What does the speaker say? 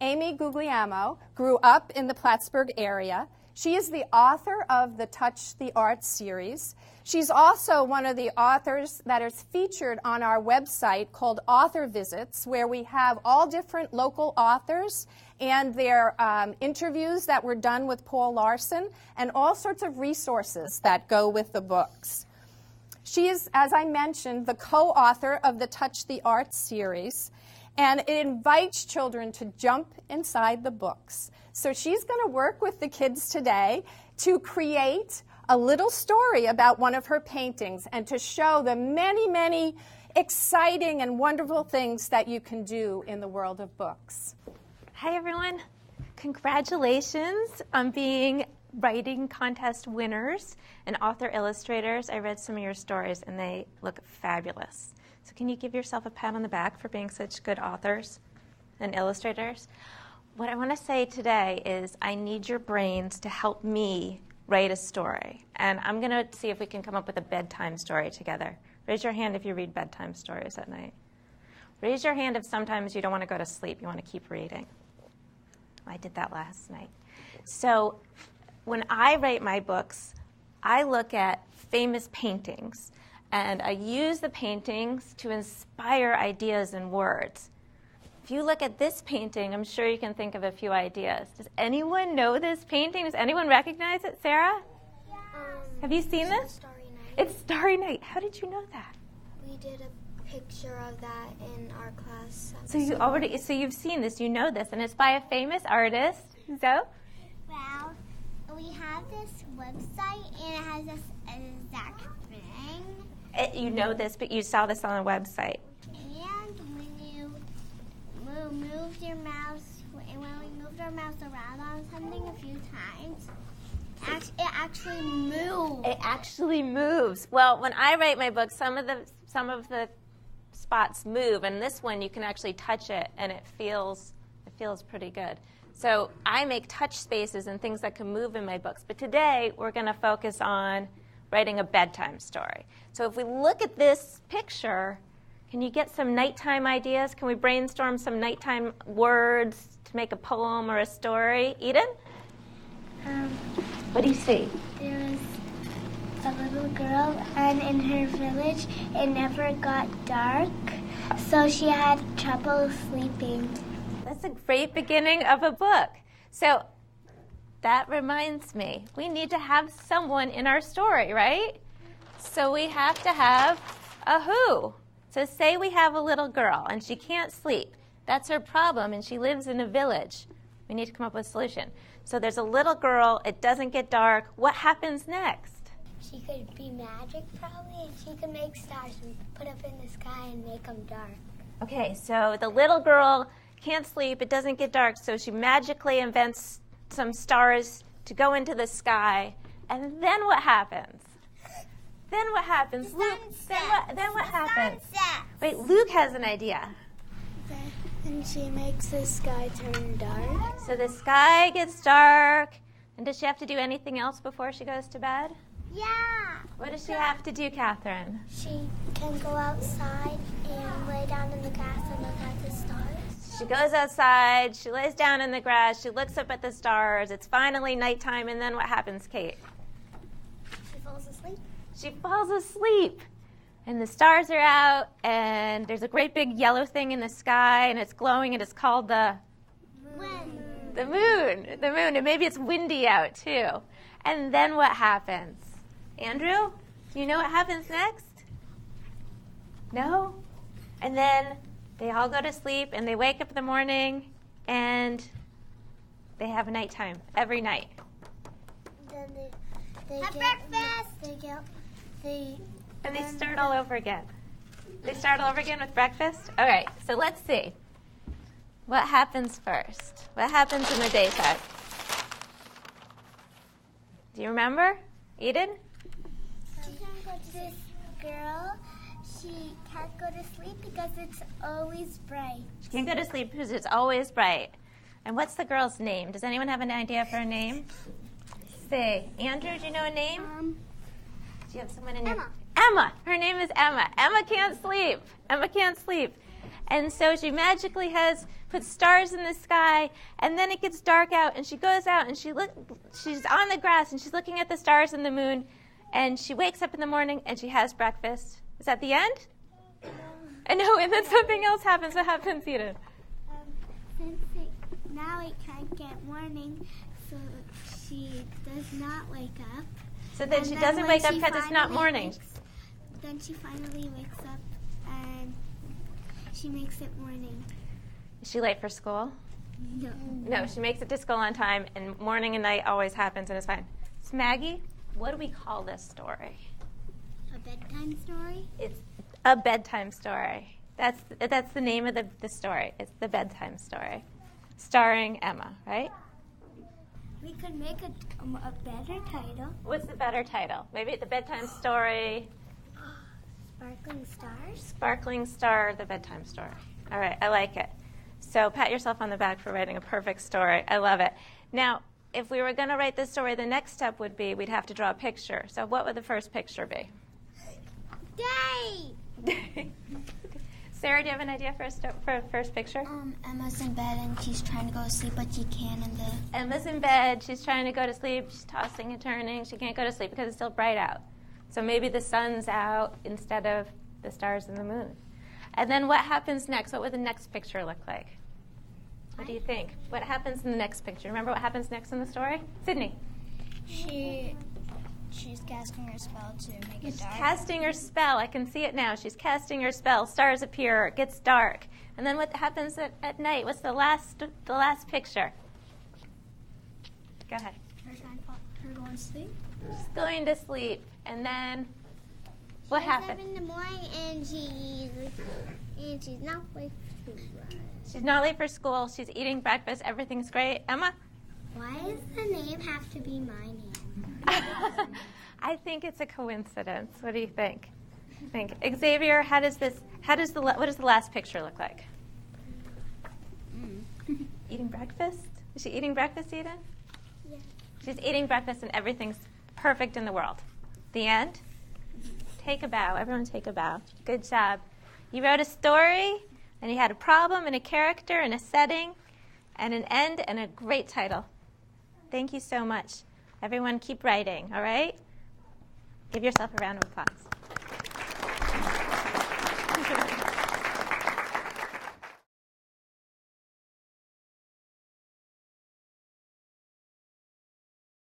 Amy Guglielmo grew up in the Plattsburgh area. She is the author of the Touch the Arts series. She's also one of the authors that is featured on our website called Author Visits, where we have all different local authors and their interviews that were done with Paul Larson and all sorts of resources that go with the books. She is, as I mentioned, the co-author of the Touch the Arts series, and it invites children to jump inside the books. So she's going to work with the kids today to create a little story about one of her paintings and to show the many, many exciting and wonderful things that you can do in the world of books. Hi, everyone. Congratulations on being writing contest winners and author illustrators. I read some of your stories, and they look fabulous. So can you give yourself a pat on the back for being such good authors and illustrators? What I want to say today is I need your brains to help me write a story. And I'm going to see if we can come up with a bedtime story together. Raise your hand if you read bedtime stories at night. Raise your hand if sometimes you don't want to go to sleep, you want to keep reading. I did that last night. So when I write my books, I look at famous paintings, and I use the paintings to inspire ideas and words. If you look at this painting, I'm sure you can think of a few ideas. Does anyone know this painting? Does anyone recognize it, Sarah? Yeah. Have you seen this? Starry Night. It's Starry Night. How did you know that? We did a picture of that in our class. So you've seen this, you know this, and it's by a famous artist. Zoe? Well, we have this website, and it has this exact thing. You know this, but you saw this on the website. And when you moved your mouse, and when we moved our mouse around on something a few times, it actually moved. It actually moves. Well, when I write my book, some of the spots move, and this one you can actually touch it, and it feels pretty good. So I make touch spaces and things that can move in my books. But today we're going to focus on writing a bedtime story. So if we look at this picture, can you get some nighttime ideas? Can we brainstorm some nighttime words to make a poem or a story? Eden? What do you see? There was a little girl, and in her village, it never got dark, so she had trouble sleeping. That's a great beginning of a book. So that reminds me, we need to have someone in our story, right? So we have to have a who. So say we have a little girl and she can't sleep. That's her problem, and she lives in a village. We need to come up with a solution. So there's a little girl, it doesn't get dark. What happens next? She could be magic, probably, and she could make stars and put up in the sky and make them dark. Okay, so the little girl can't sleep, it doesn't get dark, so she magically invents some stars to go into the sky. And then what happens? Then what happens? Luke, then what happens? Sunset. Wait, Luke has an idea. And she makes the sky turn dark. So the sky gets dark, and does she have to do anything else before she goes to bed? Yeah. What does she have to do, Catherine? She can go outside and lay down in the grass and look at the stars. She goes outside, she lays down in the grass, she looks up at the stars, it's finally nighttime, and then what happens, Kate? She falls asleep. She falls asleep, and the stars are out, and there's a great big yellow thing in the sky, and it's glowing, and it's called the moon, and maybe it's windy out, too. And then what happens? Andrew, do you know what happens next? No? And then they all go to sleep, and they wake up in the morning, and they have a nighttime every night. Then they Have get breakfast. And they start all over again. They start all over again with breakfast? All right, so let's see. What happens first? What happens in the daytime? Do you remember? Eden? This girl, she can't go to sleep because it's always bright. She can't go to sleep because it's always bright. And what's the girl's name? Does anyone have an idea for a name? Say, Andrew, do you know a name? Do you have someone in your... Emma. Emma. Her name is Emma. Emma can't sleep. Emma can't sleep. And so she magically has put stars in the sky, and then it gets dark out, and she goes out, and she's on the grass, and she's looking at the stars and the moon, and she wakes up in the morning, and she has breakfast. Is that the end? And no, and then something else happens. What happens, Eden? Now it can't get morning, so she does not wake up. So then she doesn't wake up because it's not morning. Then she finally wakes up and she makes it morning. Is she late for school? No. No, she makes it to school on time, and morning and night always happens, and it's fine. So Maggie, what do we call this story? A bedtime story? It's a bedtime story. That's the name of the story. It's the bedtime story, starring Emma, right? We could make a better title. What's the better title? Maybe the bedtime story. Sparkling Stars? Sparkling Star, the bedtime story. All right, I like it. So pat yourself on the back for writing a perfect story. I love it. Now, if we were going to write this story, the next step would be we'd have to draw a picture. So what would the first picture be? Day! Sarah, do you have an idea for a first picture? Emma's in bed and she's trying to go to sleep, but she can't. Emma's in bed. She's trying to go to sleep. She's tossing and turning. She can't go to sleep because it's still bright out. So maybe the sun's out instead of the stars and the moon. And then what happens next? What would the next picture look like? What do you think? What happens in the next picture? Remember what happens next in the story? Sydney. She's casting her spell to make it dark. Casting her spell. I can see it now. She's casting her spell. Stars appear. It gets dark. And then what happens at night? What's the last picture? Go ahead. Her going to sleep? She's going to sleep. And then what happens? She's up in the morning and she's not late for school. She's not late for school. She's eating breakfast. Everything's great. Emma? Why does the name have to be my name? I think it's a coincidence. What do you think? Xavier, what does the last picture look like? Eating breakfast? Is she eating breakfast, Eden? Yeah. She's eating breakfast and everything's perfect in the world. The end? Take a bow. Everyone take a bow. Good job. You wrote a story, and you had a problem and a character and a setting and an end and a great title. Thank you so much. Everyone keep writing, all right? Give yourself a round of applause.